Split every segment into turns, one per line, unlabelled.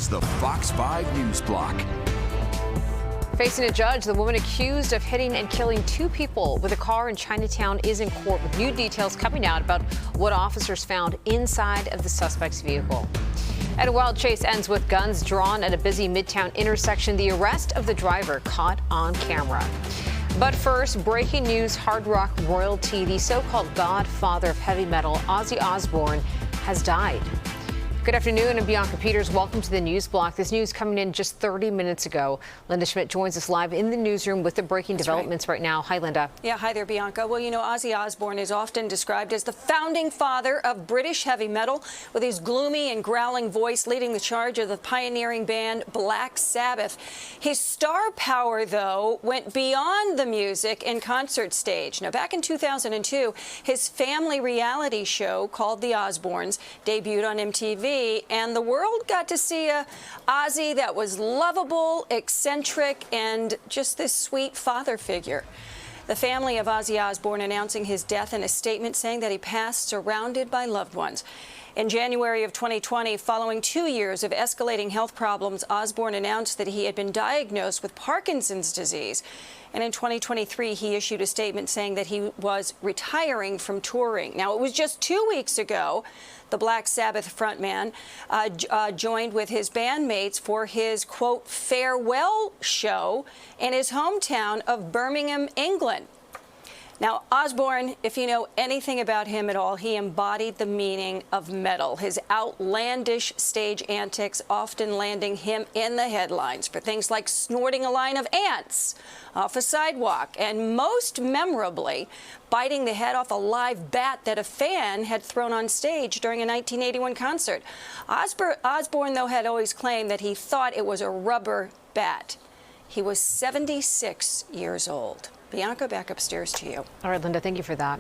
is the Fox 5 News Block.
Facing a judge, the woman accused of hitting and killing two people with a car in Chinatown is in court with new details coming out about what officers found inside of the suspect's vehicle. And a wild chase ends with guns drawn at a busy Midtown intersection. The arrest of the driver caught on camera. But first, breaking news: hard rock royalty, the so-called godfather of heavy metal, Ozzy Osbourne, has died. Good afternoon, I'm Bianca Peters. Welcome to the News Block. This news coming in just 30 minutes ago. Linda Schmidt joins us live in the newsroom with the breaking developments right now. Hi, Linda.
Yeah, hi there, Bianca. Well, you know, Ozzy Osbourne is often described as the founding father of British heavy metal, with his gloomy and growling voice leading the charge of the pioneering band Black Sabbath. His star power, though, went beyond the music and concert stage. Now, back in 2002, his family reality show called The Osbournes debuted on MTV. And the world got to see a Ozzy that was lovable, eccentric, and just this sweet father figure. The family of Ozzy Osbourne announcing his death in a statement saying that he passed surrounded by loved ones. In January of 2020, following 2 years of escalating health problems, Osbourne announced that he had been diagnosed with Parkinson's disease. And in 2023, he issued a statement saying that he was retiring from touring. Now, it was just 2 weeks ago the Black Sabbath frontman joined with his bandmates for his, quote, farewell show in his hometown of Birmingham, England. Now, Osbourne, if you know anything about him at all, he embodied the meaning of metal. His outlandish stage antics often landing him in the headlines for things like snorting a line of ants off a sidewalk, and most memorably, biting the head off a live bat that a fan had thrown on stage during a 1981 concert. Osbourne, though, had always claimed that he thought it was a rubber bat. He was 76 years old. Bianca, back upstairs to you.
All right, Linda, thank you for that.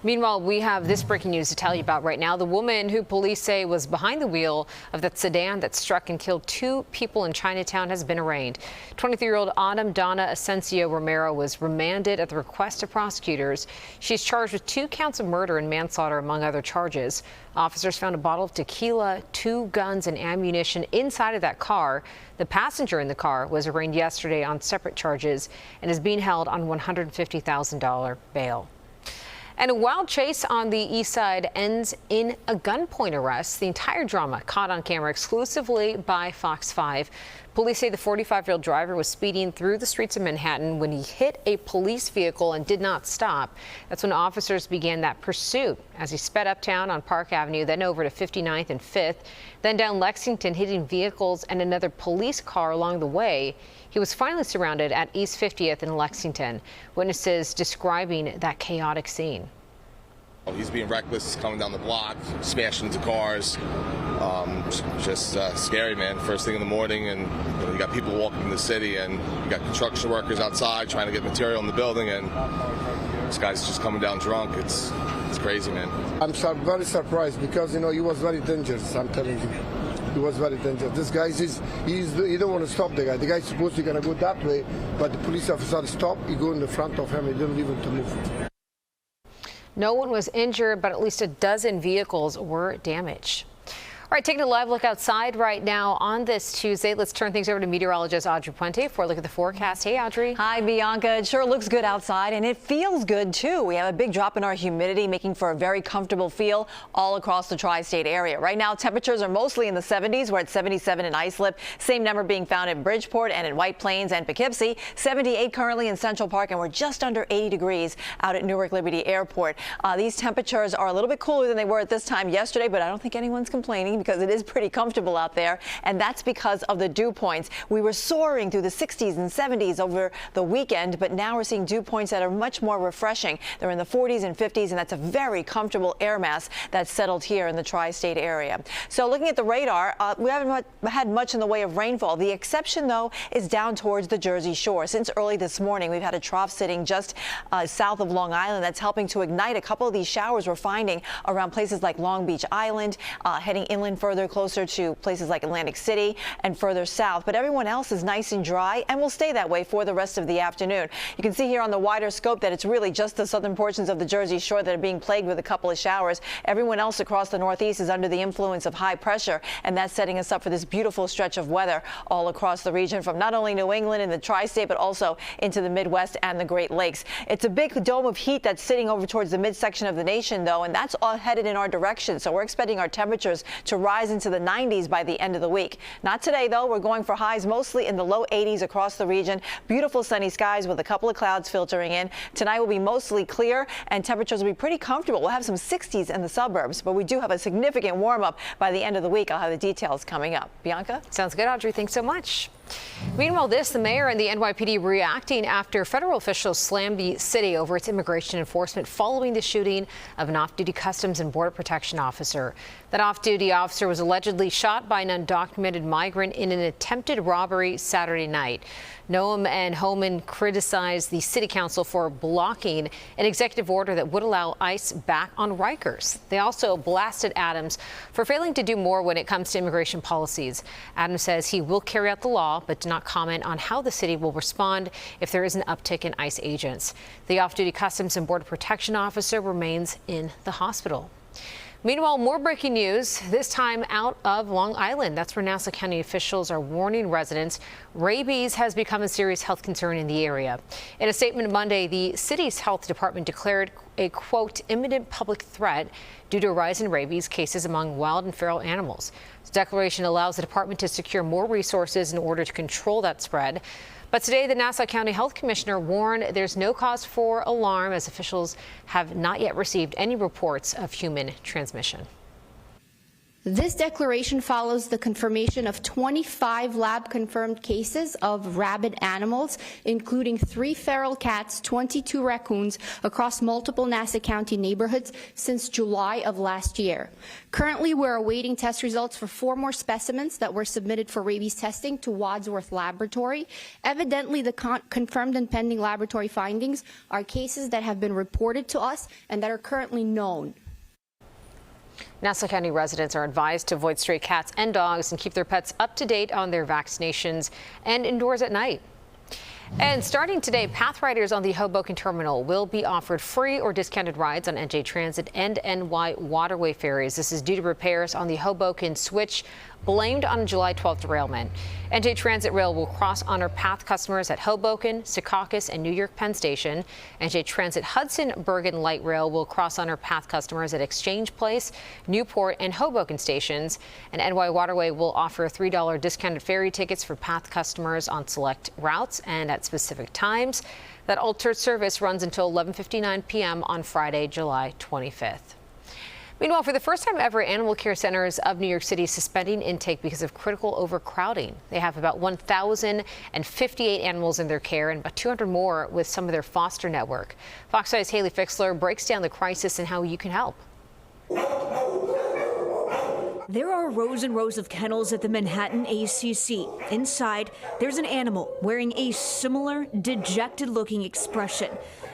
Meanwhile, we have this breaking news to tell you about right now. The woman who police say was behind the wheel of that sedan that struck and killed two people in Chinatown has been arraigned. 23-year-old Autumn Donna Asensio Romero was remanded at the request of prosecutors. She's charged with 2 counts of murder and manslaughter, among other charges. Officers found a bottle of tequila, 2 guns, and ammunition inside of that car. The passenger in the car was arraigned yesterday on separate charges and is being held on $150,000 bail. And a wild chase on the east side ends in a gunpoint arrest. The entire drama caught on camera exclusively by Fox 5. Police say the 45-year-old driver was speeding through the streets of Manhattan when he hit a police vehicle and did not stop. That's when officers began that pursuit as he sped uptown on Park Avenue, then over to 59th and 5th, then down Lexington, hitting vehicles and another police car along the way. He was finally surrounded at East 50th in Lexington. Witnesses describing that chaotic scene.
He's being reckless, coming down the block, smashing into cars. Just scary, man. First thing in the morning, and you got people walking in the city, and you got construction workers outside trying to get material in the building, and this guy's just coming down drunk. It's crazy, man.
I'm very surprised because, you know, he was very dangerous, I'm telling you. He was very dangerous. This guy, he don't want to stop the guy. The guy's supposed to gonna go that way, but the police officer stopped. He go in the front of him. He didn't leave him to move.
No one was injured, but at least a dozen vehicles were damaged. All right, taking a live look outside right now on this Tuesday. Let's turn things over to meteorologist Audrey Puente for a look at the forecast. Hey, Audrey.
Hi, Bianca. It sure looks good outside, and it feels good, too. We have a big drop in our humidity, making for a very comfortable feel all across the tri-state area. Right now, temperatures are mostly in the 70s. We're at 77 in Islip. Same number being found in Bridgeport and in White Plains and Poughkeepsie. 78 currently in Central Park, and we're just under 80 degrees out at Newark Liberty Airport. These temperatures are a little bit cooler than they were at this time yesterday, but I don't think anyone's complaining because it is pretty comfortable out there, and that's because of the dew points. We were soaring through the 60s and 70s over the weekend, but now we're seeing dew points that are much more refreshing. They're in the 40s and 50s, and that's a very comfortable air mass that's settled here in the tri-state area. So looking at the radar, we haven't had much in the way of rainfall. The exception, though, is down towards the Jersey Shore. Since early this morning, we've had a trough sitting just south of Long Island that's helping to ignite a couple of these showers we're finding around places like Long Beach Island, heading inland Island, further closer to places like Atlantic City and further south. But everyone else is nice and dry and will stay that way for the rest of the afternoon. You can see here on the wider scope that it's really just the southern portions of the Jersey Shore that are being plagued with a couple of showers. Everyone else across the Northeast is under the influence of high pressure, and that's setting us up for this beautiful stretch of weather all across the region from not only New England and the tri-state, but also into the Midwest and the Great Lakes. It's a big dome of heat that's sitting over towards the midsection of the nation, though, and that's all headed in our direction. So we're expecting our temperatures to rise into the 90s by the end of the week. Not today, though. We're going for highs mostly in the low 80s across the region. Beautiful sunny skies with a couple of clouds filtering in. Tonight will be mostly clear and temperatures will be pretty comfortable. We'll have some 60s in the suburbs, but we do have a significant warm up by the end of the week. I'll have the details coming up. Bianca?
Sounds good, Audrey. Thanks so much. Meanwhile, the mayor and the NYPD reacting after federal officials slammed the city over its immigration enforcement following the shooting of an off-duty Customs and Border Protection officer. That off-duty officer was allegedly shot by an undocumented migrant in an attempted robbery Saturday night. Noam and Homan criticized the city council for blocking an executive order that would allow ICE back on Rikers. They also blasted Adams for failing to do more when it comes to immigration policies. Adams says he will carry out the law, but did not comment on how the city will respond if there is an uptick in ICE agents. The off-duty Customs and Border Protection officer remains in the hospital. Meanwhile, more breaking news, this time out of Long Island. That's where Nassau County officials are warning residents rabies has become a serious health concern in the area. In a statement Monday, the city's health department declared a, quote, imminent public threat due to a rise in rabies cases among wild and feral animals. This declaration allows the department to secure more resources in order to control that spread. But today, the Nassau County Health Commissioner warned there's no cause for alarm as officials have not yet received any reports of human transmission.
This declaration follows the confirmation of 25 lab-confirmed cases of rabid animals, including 3 feral cats, 22 raccoons, across multiple Nassau County neighborhoods since July of last year. Currently, we're awaiting test results for 4 more specimens that were submitted for rabies testing to Wadsworth Laboratory. Evidently, the confirmed and pending laboratory findings are cases that have been reported to us and that are currently known.
Nassau County residents are advised to avoid stray cats and dogs and keep their pets up to date on their vaccinations and indoors at night. And starting today, path riders on the Hoboken terminal will be offered free or discounted rides on NJ Transit and NY Waterway ferries. This is due to repairs on the Hoboken switch blamed on a July 12th derailment. NJ Transit Rail will cross honor path customers at Hoboken, Secaucus, and New York Penn Station. NJ Transit Hudson Bergen Light Rail will cross honor path customers at Exchange Place, Newport, and Hoboken stations. And NY Waterway will offer $3 discounted ferry tickets for path customers on select routes and at specific times. That altered service runs until 11:59 p.m. on Friday, July 25th. Meanwhile, for the first time ever, animal care centers of New York City suspending intake because of critical overcrowding. They have about 1,058 animals in their care and about 200 more with some of their foster network. Fox 5's Haley Fixler breaks down the crisis and how you can help.
There are rows and rows of kennels at the Manhattan ACC. Inside, there's an animal wearing a similar dejected-looking expression.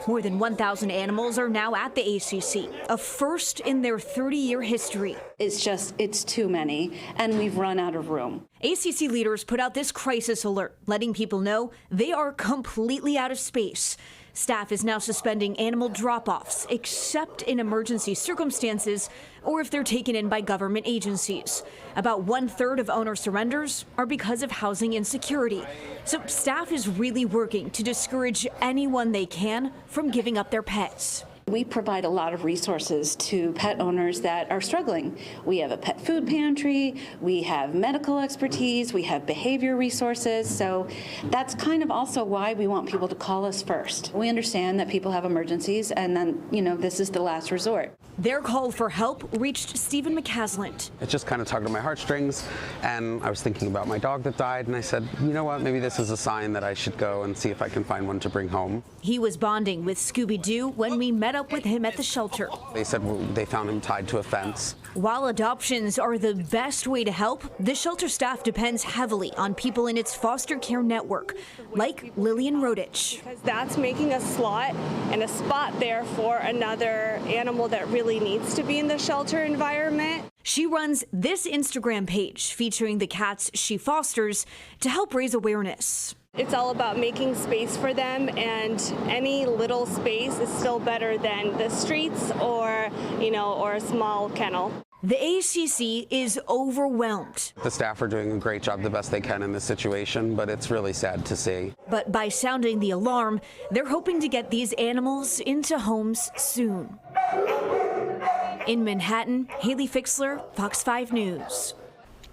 More than 1,000 animals are now at the ACC, a first in their 30-year history.
It's too many, and we've run out of room.
ACC leaders put out this crisis alert, letting people know they are completely out of space. Staff is now suspending animal drop-offs, except in emergency circumstances or if they're taken in by government agencies. About 1/3 of owner surrenders are because of housing insecurity. So staff is really working to discourage anyone they can from giving up their pets.
We provide a lot of resources to pet owners that are struggling. We have a pet food pantry, we have medical expertise, we have behavior resources. So that's kind of also why we want people to call us first. We understand that people have emergencies and then, this is the last resort.
Their call for help reached Stephen McCasland.
It just kind of tugged on my heartstrings, and I was thinking about my dog that died, and I said, you know what, maybe this is a sign that I should go and see if I can find one to bring home.
He was bonding with Scooby-Doo when we met up with him at the shelter.
They said they found him tied to a fence.
While adoptions are the best way to help, the shelter staff depends heavily on people in its foster care network, like Lillian Rodich.
Because that's making a slot and a spot there for another animal that really needs to be in the shelter environment.
She runs this Instagram page featuring the cats she fosters to help raise awareness.
It's all about making space for them, and any little space is still better than the streets or a small kennel.
The ACC is overwhelmed.
The staff are doing a great job, the best they can in this situation, but it's really sad to see.
But by sounding the alarm, they're hoping to get these animals into homes soon. In Manhattan, Haley Fixler, Fox 5 News.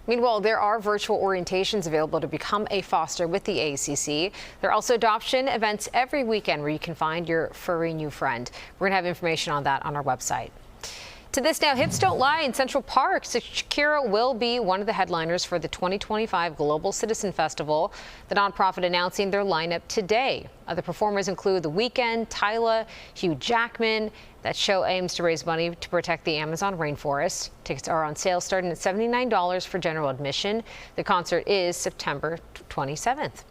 Meanwhile, there are virtual orientations available to become a foster with the ACC. There are also adoption events every weekend where you can find your furry new friend. We're going to have information on that on our website. To this now, hips don't lie in Central Park. Shakira will be one of the headliners for the 2025 Global Citizen Festival. The nonprofit announcing their lineup today. Other performers include The Weeknd, Tyla, Hugh Jackman. That show aims to raise money to protect the Amazon rainforest. Tickets are on sale starting at $79 for general admission. The concert is September 27th.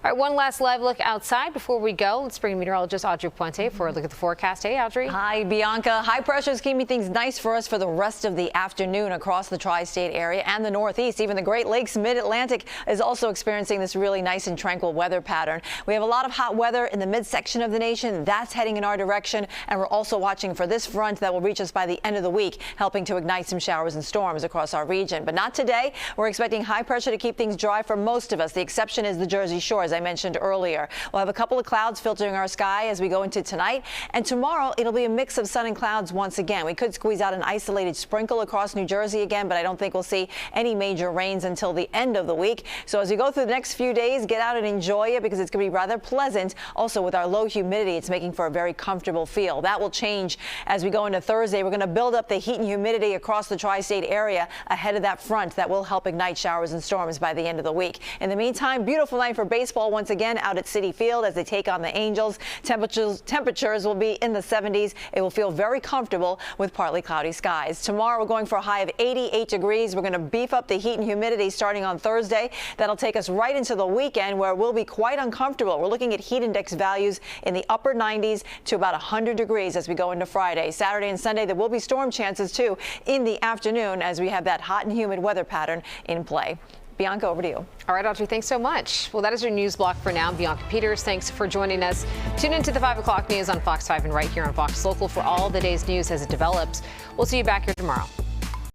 All right, one last live look outside before we go. Let's bring meteorologist Audrey Puente for a look at the forecast. Hey, Audrey.
Hi, Bianca. High pressure is keeping things nice for us for the rest of the afternoon across the tri-state area and the Northeast. Even the Great Lakes mid-Atlantic is also experiencing this really nice and tranquil weather pattern. We have a lot of hot weather in the midsection of the nation. That's heading in our direction, and we're also watching for this front that will reach us by the end of the week, helping to ignite some showers and storms across our region. But not today. We're expecting high pressure to keep things dry for most of us. The exception is the Jersey Shore, as I mentioned earlier. We'll have a couple of clouds filtering our sky as we go into tonight, and tomorrow it'll be a mix of sun and clouds once again. We could squeeze out an isolated sprinkle across New Jersey again, but I don't think we'll see any major rains until the end of the week. So as we go through the next few days, get out and enjoy it because it's going to be rather pleasant. Also, with our low humidity, it's making for a very comfortable feel. That will change as we go into Thursday. We're going to build up the heat and humidity across the tri-state area ahead of that front that will help ignite showers and storms by the end of the week. In the meantime, beautiful night for baseball once again out at Citi Field as they take on the Angels. Temperatures will be in the 70s. It will feel very comfortable with partly cloudy skies. Tomorrow we're going for a high of 88 degrees. We're going to beef up the heat and humidity starting on Thursday. That'll take us right into the weekend where we'll be quite uncomfortable. We're looking at heat index values in the upper 90s to about 100 degrees as we go into Friday. Saturday and Sunday there will be storm chances too in the afternoon as we have that hot and humid weather pattern in play. Bianca, over to you.
All right, Audrey, thanks so much. Well, that is your news block for now. Bianca Peters, thanks for joining us. Tune into the 5 o'clock news on Fox 5 and right here on Fox Local for all the day's news as it develops. We'll see you back here tomorrow.